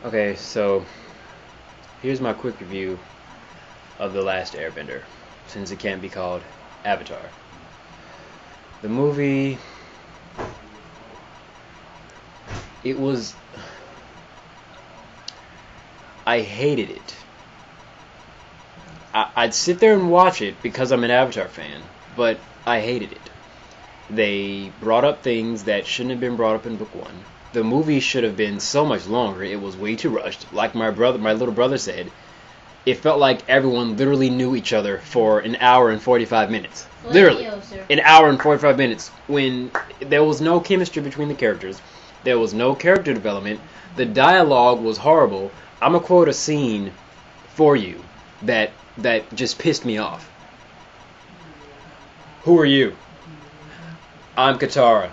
Okay, so here's my quick review of The Last Airbender, since it can't be called Avatar. The movie, it was, I hated it. I'd sit there and watch it because I'm an Avatar fan, but I hated it. They brought up things that shouldn't have been brought up in book one. The movie should have been so much longer. It was way too rushed. Like my little brother said, it felt like everyone literally knew each other for an hour and 45 minutes. Literally, an hour and 45 minutes when there was no chemistry between the characters. There was no character development. The dialogue was horrible. I'm going to quote a scene for you that just pissed me off. Who are you? I'm Katara,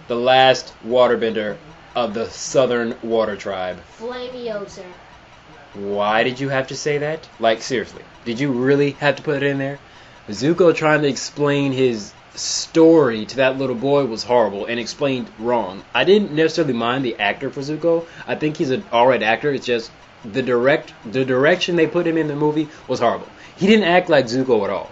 the last waterbender of the Southern Water Tribe. Flamiosa. Why did you have to say that? Like, seriously, did you really have to put it in there? Zuko trying to explain his story to that little boy was horrible and explained wrong. I didn't necessarily mind the actor for Zuko. I think he's an alright actor. It's just the direction they put him in the movie was horrible. He didn't act like Zuko at all.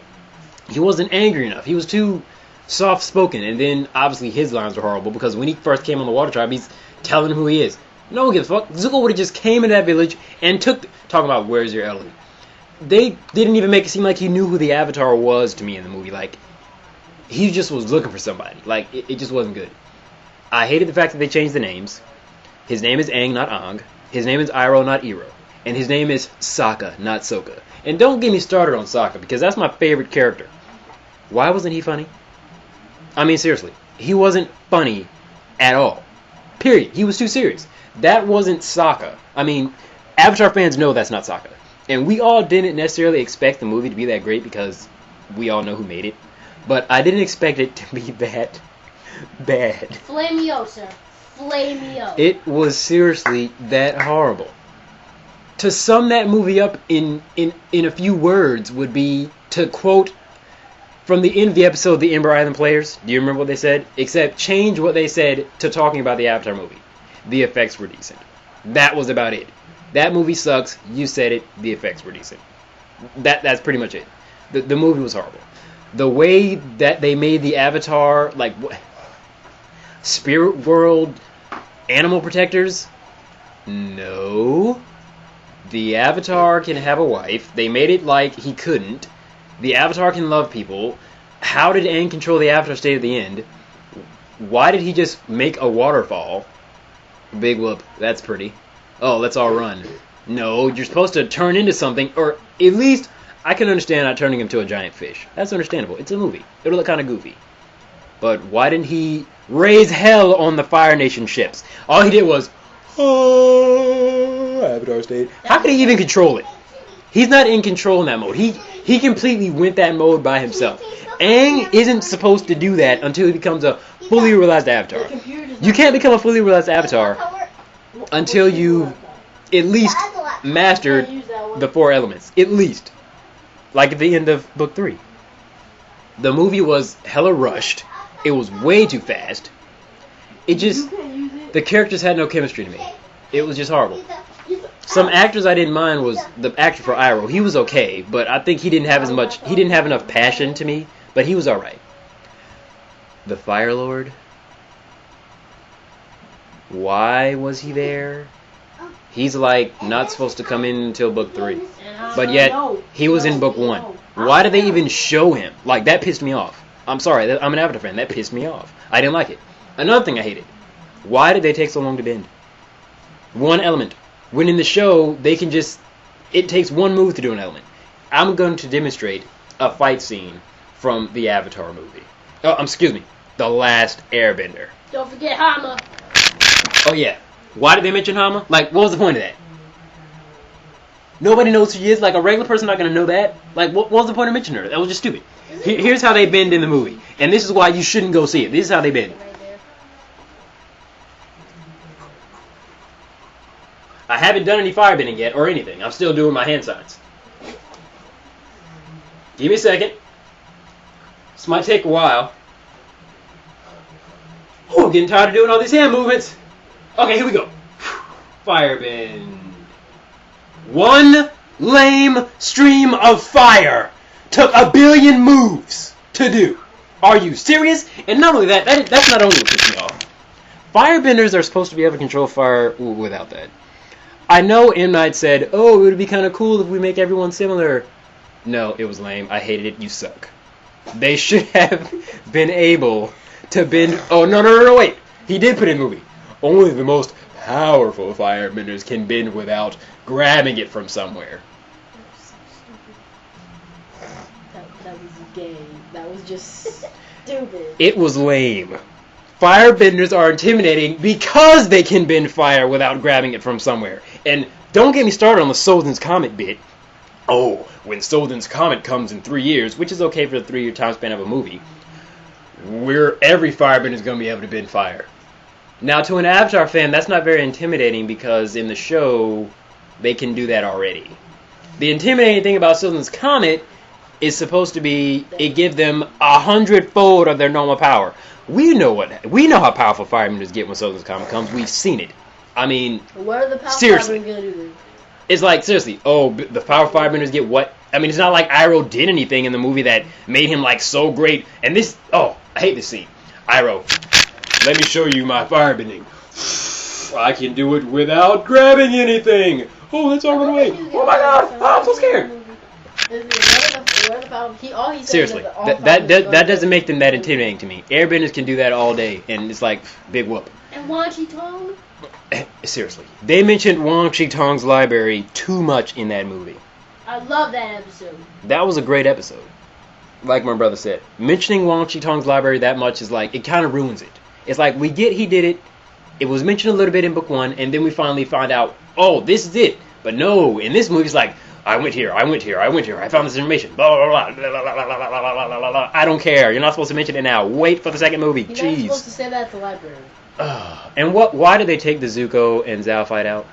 He wasn't angry enough. He was too soft-spoken, and then obviously his lines were horrible because when he first came on the Water Tribe, he's telling who he is. No one gives a fuck. Zuko would have just came in that village and talking about where's your Ellie. They didn't even make it seem like he knew who the Avatar was to me in the movie. Like, he just was looking for somebody. Like, it just wasn't good. I hated the fact that they changed the names. His name is Aang, not Ang. His name is Iroh, not Ero. And his name is Sokka, not Sokka. And don't get me started on Sokka, because that's my favorite character. Why wasn't he funny? I mean, seriously. He wasn't funny at all. Period. He was too serious. That wasn't Sokka. I mean, Avatar fans know that's not Sokka. And we all didn't necessarily expect the movie to be that great because we all know who made it. But I didn't expect it to be that bad. Flamiosa. Flamio. It was seriously that horrible. To sum that movie up in a few words would be to quote from the end of the episode, The Ember Island Players. Do you remember what they said? Except change what they said to talking about the Avatar movie. The effects were decent. That was about it. That movie sucks. You said it. The effects were decent. That's pretty much it. The movie was horrible. The way that they made the Avatar, like, spirit world animal protectors? No. The Avatar can have a wife. They made it like he couldn't. The Avatar can love people. How did Aang control the Avatar state at the end? Why did he just make a waterfall? Big whoop. That's pretty. Oh, let's all run. No, you're supposed to turn into something, or at least I can understand not turning him into a giant fish. That's understandable. It's a movie. It'll look kind of goofy. But why didn't he raise hell on the Fire Nation ships? All he did was, oh, Avatar state. How could he even control it? He's not in control in that mode. He completely went that mode by himself. Aang isn't supposed to do that until he becomes a fully realized Avatar. You can't become a fully realized Avatar until you at least mastered the 4 elements. At least. Like at the end of book 3. The movie was hella rushed. It was way too fast. It just, the characters had no chemistry to me. It was just horrible. Some actors I didn't mind was the actor for Iroh. He was okay, but I think he didn't have enough passion to me, but he was alright. The Fire Lord? Why was he there? He's like not supposed to come in until book 3. But yet, he was in book 1. Why did they even show him? Like, that pissed me off. I'm sorry, I'm an Avatar fan. That pissed me off. I didn't like it. Another thing I hated. Why did they take so long to bend? One element. When in the show, they can just, it takes one move to do an element. I'm going to demonstrate a fight scene from the Avatar movie. Oh, excuse me. The Last Airbender. Don't forget Hama. Oh, yeah. Why did they mention Hama? Like, what was the point of that? Nobody knows who she is. Like, a regular person not going to know that. Like, what was the point of mentioning her? That was just stupid. Here's how they bend in the movie. And this is why you shouldn't go see it. This is how they bend. I haven't done any firebending yet, or anything. I'm still doing my hand signs. Give me a second. This might take a while. Oh, I'm getting tired of doing all these hand movements. Okay, here we go. Firebend. One lame stream of fire took 1 billion moves to do. Are you serious? And not only that, that's not only what pissed me off. Firebenders are supposed to be able to control fire without that. I know M. Night said, oh, it would be kind of cool if we make everyone similar. No, it was lame. I hated it. You suck. They should have been able to bend... Oh, no, wait. He did put in the movie. Only the most powerful firebenders can bend without grabbing it from somewhere. That was gay. That was just stupid. It was lame. Firebenders are intimidating because they can bend fire without grabbing it from somewhere. And don't get me started on the Solden's Comet bit. Oh, when Solden's Comet comes in 3 years, which is okay for the 3-year time span of a movie, every firebender is going to be able to bend fire. Now, to an Avatar fan, that's not very intimidating because in the show, they can do that already. The intimidating thing about Solden's Comet is supposed to be it gives them 100-fold of their normal power. We know how powerful firebenders get when Solden's Comet comes. We've seen it. I mean, what are the power seriously. firebenders gonna do? It's like, seriously, oh, the power firebenders get what? I mean, it's not like Iroh did anything in the movie that made him, like, so great. And this, oh, I hate this scene. Iroh, let me show you my firebending. I can do it without grabbing anything. Oh, that's all run away. Oh my god, oh, I'm so scared. Seriously, that doesn't make them that intimidating to me. Airbenders can do that all day, and it's like, big whoop. And Wan Chi Tong? Seriously, they mentioned Wang Chi-Tong's library too much in that movie. I love that episode. That was a great episode. Like my brother said, mentioning Wang Chi-Tong's library that much is like, it kind of ruins it. It's like, we get he did it, it was mentioned a little bit in book 1, and then we finally find out, oh, this is it. But no, in this movie it's like, I went here, I found this information, blah, blah, blah, blah, blah, blah, blah, blah, blah, blah, blah. I don't care, you're not supposed to mention it now. Wait for the second movie, You're jeez. not supposed to say that at the library. And why did they take the Zuko and Zhao fight out?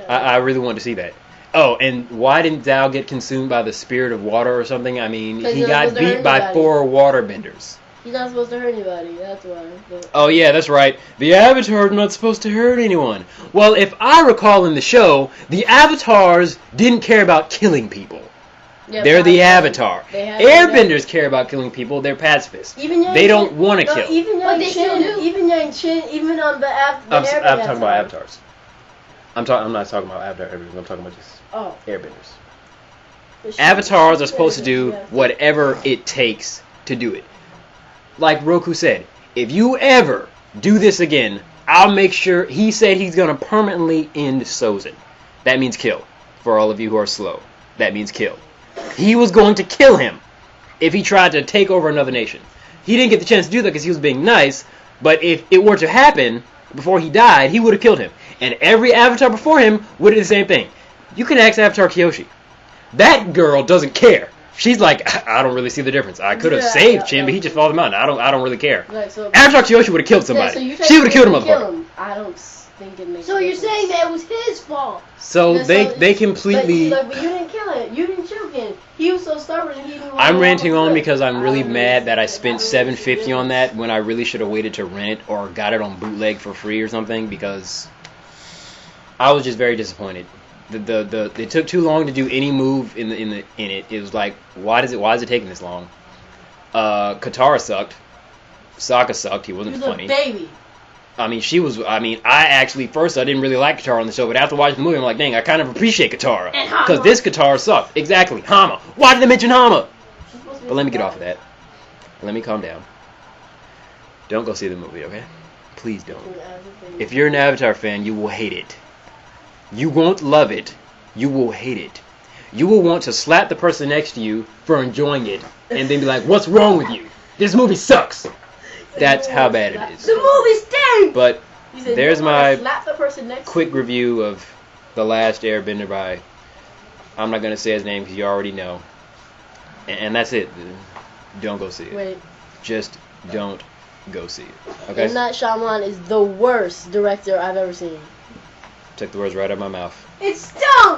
I really want to see that. Oh, and why didn't Zhao get consumed by the spirit of water or something? I mean, he got beat by 4 waterbenders. He's not supposed to hurt anybody, that's why. Oh yeah, that's right. The Avatar's not supposed to hurt anyone. Well, if I recall in the show, the Avatars didn't care about killing people. Yeah, they're the Avatar. Airbenders care about killing people. They're pacifists. They don't want to kill. Even Yang Chen, even on the I'm talking about Avatars. I'm not talking about Avatar Airbenders. I'm talking about just Airbenders. Avatars are supposed to do whatever it takes to do it. Like Roku said, if you ever do this again, I'll make sure. He said he's going to permanently end Sozin. That means kill. For all of you who are slow, that means kill. He was going to kill him if he tried to take over another nation. He didn't get the chance to do that because he was being nice, but if it were to happen before he died, he would have killed him. And every Avatar before him would have did the same thing. You can ask Avatar Kyoshi. That girl doesn't care. She's like, I don't really see the difference. I could have saved Chin, but he just followed him out. I don't really care. Right, so Avatar Kyoshi would have killed somebody. She would have killed him, motherfucker. I don't think it makes sense. So you're saying that it was his fault? So they completely... But you didn't kill him. You didn't choke him. He was so stubborn. He didn't want I'm ranting on because I'm really mad that I spent $7.50 on that when I really should have waited to rent or got it on bootleg for free or something because I was just very disappointed. It took too long to do any move in it. It was like, why is it taking this long? Katara sucked. Sokka sucked. He wasn't funny. Baby. I mean, I didn't really like Katara on the show, but after watching the movie, I'm like, dang, I kind of appreciate Katara. Because this Katara sucked. Exactly. Hama. Why did they mention Hama? But let me get off of that. Let me calm down. Don't go see the movie, okay? Please don't. If you're an Avatar fan, you will hate it. You won't love it. You will hate it. You will want to slap the person next to you for enjoying it and then be like, what's wrong with you? This movie sucks. That's how bad it is. The movie stinks! But there's my quick review of The Last Airbender by, I'm not going to say his name because you already know. And that's it. Don't go see it. Wait. Just don't go see it. Okay? M. Night Shyamalan is the worst director I've ever seen. Took the words right out of my mouth. It's dumb!